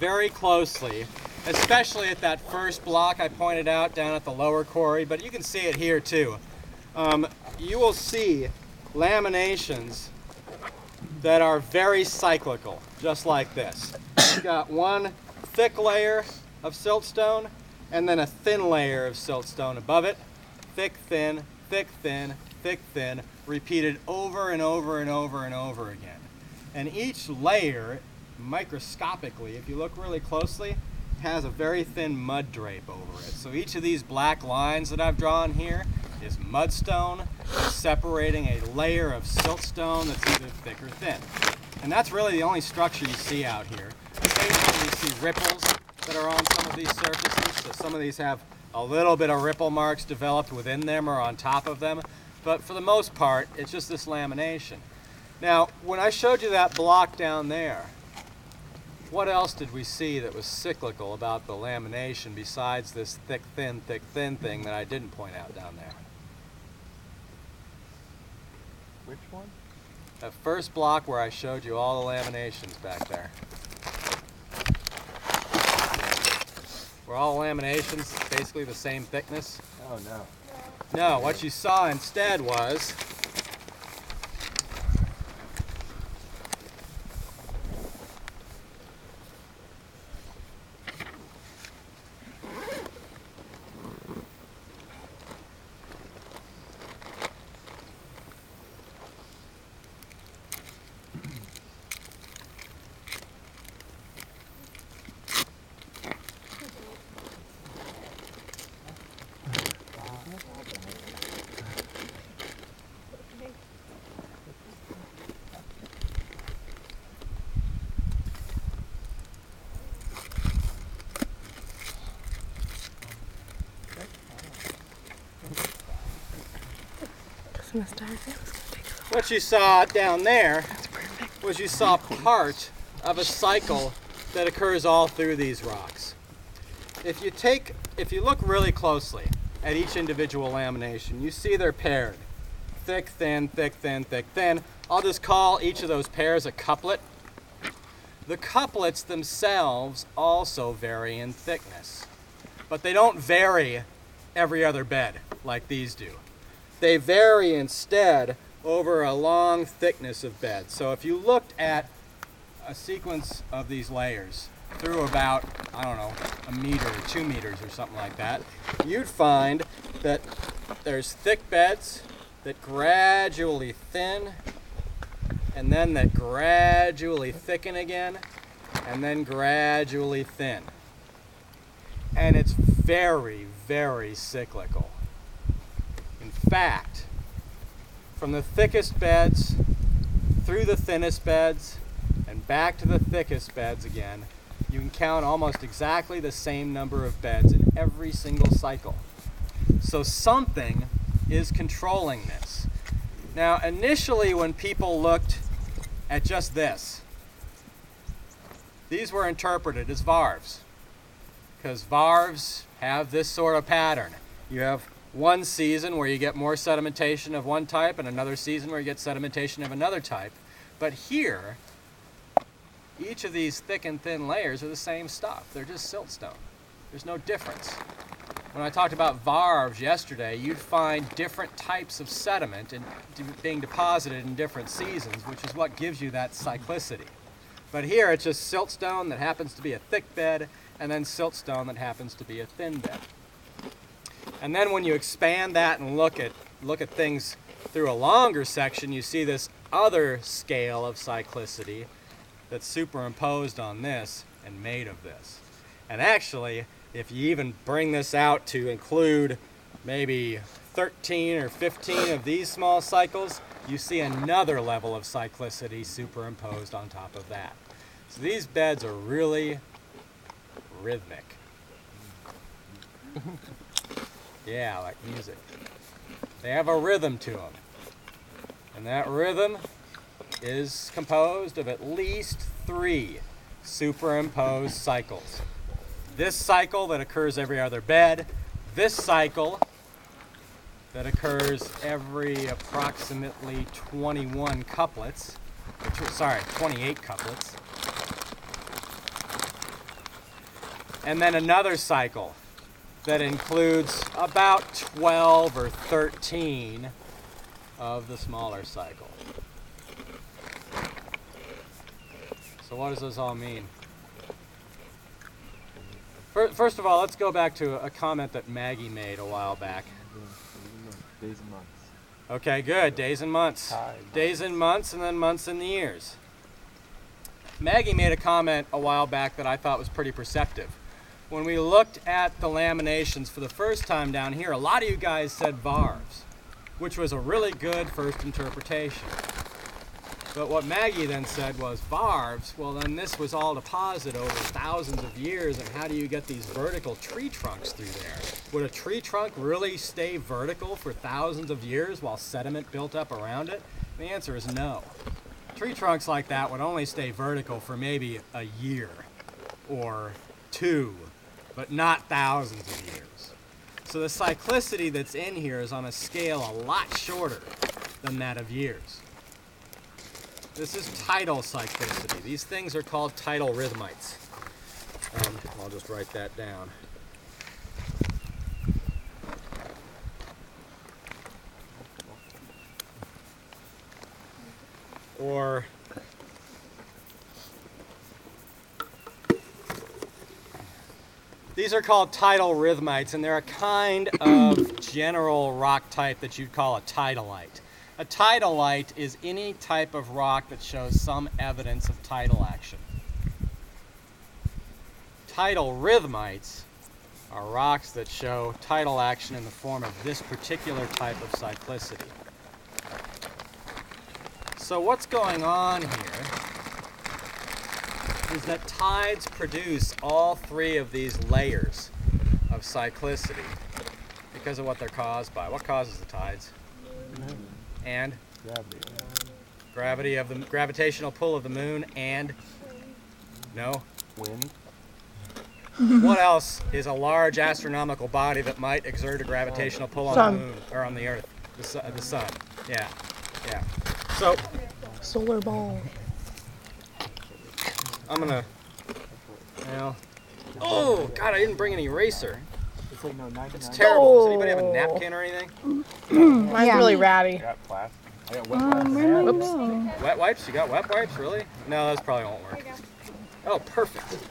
very closely, especially at that first block I pointed out down at the lower quarry, but you can see it here too. You will see laminations that are very cyclical, just like this. You've got one thick layer of siltstone and then a thin layer of siltstone above it. Thick, thin, thick, thin, thick, thin, repeated over and over and over and over again. And each layer, microscopically, if you look really closely, has a very thin mud drape over it. So each of these black lines that I've drawn here is mudstone separating a layer of siltstone that's either thick or thin. And that's really the only structure you see out here. Occasionally you see ripples that are on some of these surfaces. So some of these have a little bit of ripple marks developed within them or on top of them. But for the most part, it's just this lamination. Now, when I showed you that block down there, what else did we see that was cyclical about the lamination besides this thick, thin thing that I didn't point out down there? Which one? That first block where I showed you all the laminations back there. Were all laminations basically the same thickness? Oh, no. No, what you saw instead was what you saw down there was you saw part of a cycle that occurs all through these rocks. If you look really closely at each individual lamination, you see they're paired. Thick, thin, thick, thin, thick, thin. I'll just call each of those pairs a couplet. The couplets themselves also vary in thickness, but they don't vary every other bed like these do. They vary instead over a long thickness of bed. So if you looked at a sequence of these layers through about, I don't know, a meter or 2 meters or something like that, you'd find that there's thick beds that gradually thin, and then that gradually thicken again, and then gradually thin. And it's very, very cyclical. In fact, from the thickest beds through the thinnest beds and back to the thickest beds again, you can count almost exactly the same number of beds in every single cycle. So something is controlling this. Now, initially when people looked at just this, these were interpreted as varves, because varves have this sort of pattern. You have one season where you get more sedimentation of one type and another season where you get sedimentation of another type. But here, each of these thick and thin layers are the same stuff. They're just siltstone. There's no difference. When I talked about varves yesterday, you'd find different types of sediment being deposited in different seasons, which is what gives you that cyclicity. But here it's just siltstone that happens to be a thick bed, and then siltstone that happens to be a thin bed. And then when you expand that and look at things through a longer section, you see this other scale of cyclicity that's superimposed on this and made of this. And actually, if you even bring this out to include maybe 13 or 15 of these small cycles, you see another level of cyclicity superimposed on top of that. So these beds are really rhythmic. Yeah, like music. They have a rhythm to them. And that rhythm is composed of at least 3 superimposed cycles. This cycle that occurs every other bed, this cycle that occurs every approximately 21 couplets, 28 couplets, and then another cycle that includes about 12 or 13 of the smaller cycle. So what does this all mean? First of all, let's go back to a comment that Maggie made a while back. Days and months. Okay, good. Days and months. Tides. Days and months, and then months and the years. Maggie made a comment a while back that I thought was pretty perceptive. When we looked at the laminations for the first time down here, a lot of you guys said varves, which was a really good first interpretation. But what Maggie then said was varves, well then this was all deposited over thousands of years, and how do you get these vertical tree trunks through there? Would a tree trunk really stay vertical for thousands of years while sediment built up around it? The answer is no. Tree trunks like that would only stay vertical for maybe a year or two, but not thousands of years. So the cyclicity that's in here is on a scale a lot shorter than that of years. This is tidal cyclicity. These things are called tidal rhythmites. And I'll just write that down. Or these are called tidal rhythmites, and they're a kind of general rock type that you'd call a tidalite. A tidalite is any type of rock that shows some evidence of tidal action. Tidal rhythmites are rocks that show tidal action in the form of this particular type of cyclicity. So what's going on here is that tides produce all three of these layers of cyclicity because of what they're caused by. What causes the tides? And gravity of the gravitational pull of the moon, and no? Wind. What else is a large astronomical body that might exert a gravitational pull on the moon or on the Earth? The sun. Yeah. Yeah. So Solar ball. I'm gonna. Well. Oh God! I didn't bring an eraser. It's like no 99. It's terrible. Does anybody have a napkin or anything? Mine's really ratty. I got plastic. I got wet plastic. Wet wipes? You got wet wipes? Really? No, those probably won't work. Oh, perfect.